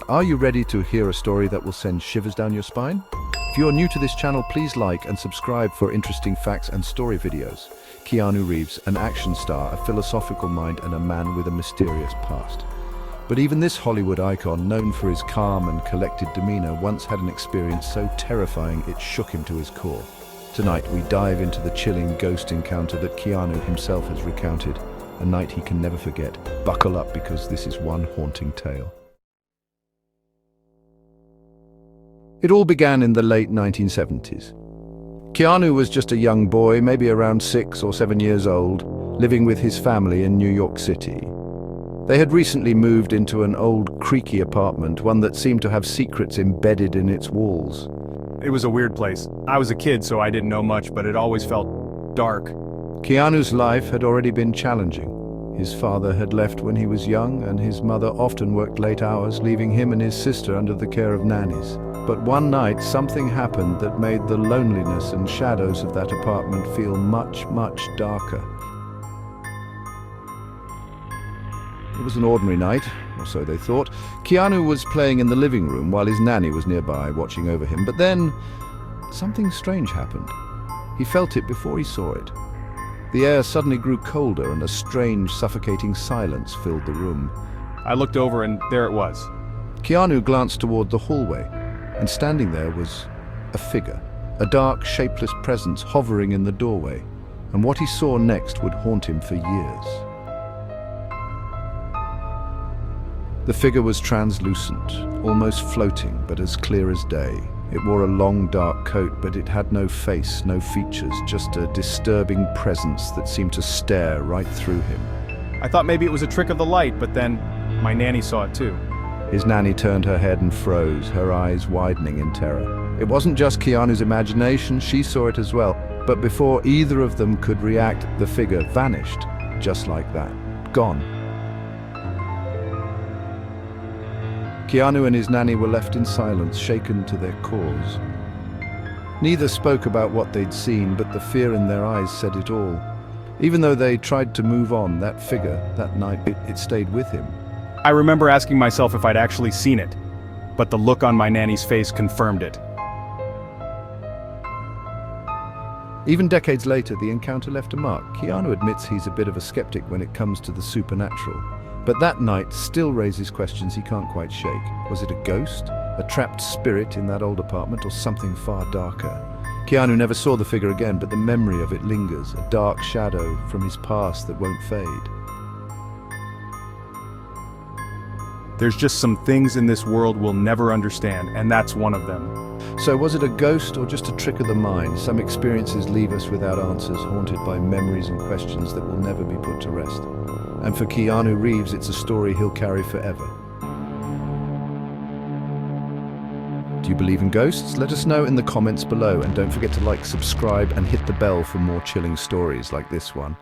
are you ready to hear a story that will send shivers down your spine? If you are new to this channel, please like and subscribe for interesting facts and story videos. Keanu Reeves, an action star, a philosophical mind, and a man with a mysterious past. But even this Hollywood icon, known for his calm and collected demeanor, once had an experience so terrifying it shook him to his core. Tonight, we dive into the chilling ghost encounter that Keanu himself has recounted, a night he can never forget. Buckle up, because this is one haunting tale. It all began in the late 1970s. Keanu was just a young boy, maybe around 6 or 7 years old, living with his family in New York City. They had recently moved into an old, creaky apartment, one that seemed to have secrets embedded in its walls. It was a weird place. I was a kid, so I didn't know much, but it always felt dark. Keanu's life had already been challenging. His father had left when he was young, and his mother often worked late hours, leaving him and his sister under the care of nannies. But one night, something happened that made the loneliness and shadows of that apartment feel much, much darker. It was an ordinary night, or so they thought. Keanu was playing in the living room while his nanny was nearby, watching over him. But then, something strange happened. He felt it before he saw it. The air suddenly grew colder, and a strange, suffocating silence filled the room. I looked over, and there it was. Keanu glanced toward the hallway, and standing there was a figure, a dark, shapeless presence hovering in the doorway. And what he saw next would haunt him for years. The figure was translucent, almost floating, but as clear as day. It wore a long, dark coat, but it had no face, no features, just a disturbing presence that seemed to stare right through him. I thought maybe it was a trick of the light, but then my nanny saw it too. His nanny turned her head and froze, her eyes widening in terror. It wasn't just Keanu's imagination, she saw it as well. But before either of them could react, the figure vanished, just like that. Gone. Keanu and his nanny were left in silence, shaken to their cores. Neither spoke about what they'd seen, but the fear in their eyes said it all. Even though they tried to move on, that figure, that night, it stayed with him. I remember asking myself if I'd actually seen it, but the look on my nanny's face confirmed it. Even decades later, the encounter left a mark. Keanu admits he's a bit of a skeptic when it comes to the supernatural. But that night still raises questions he can't quite shake. Was it a ghost, a trapped spirit in that old apartment, or something far darker? Keanu never saw the figure again, but the memory of it lingers, a dark shadow from his past that won't fade. There's just some things in this world we'll never understand, and that's one of them. So was it a ghost or just a trick of the mind? Some experiences leave us without answers, haunted by memories and questions that will never be put to rest. And for Keanu Reeves, it's a story he'll carry forever. Do you believe in ghosts? Let us know in the comments below, and don't forget to like, subscribe, and hit the bell for more chilling stories like this one.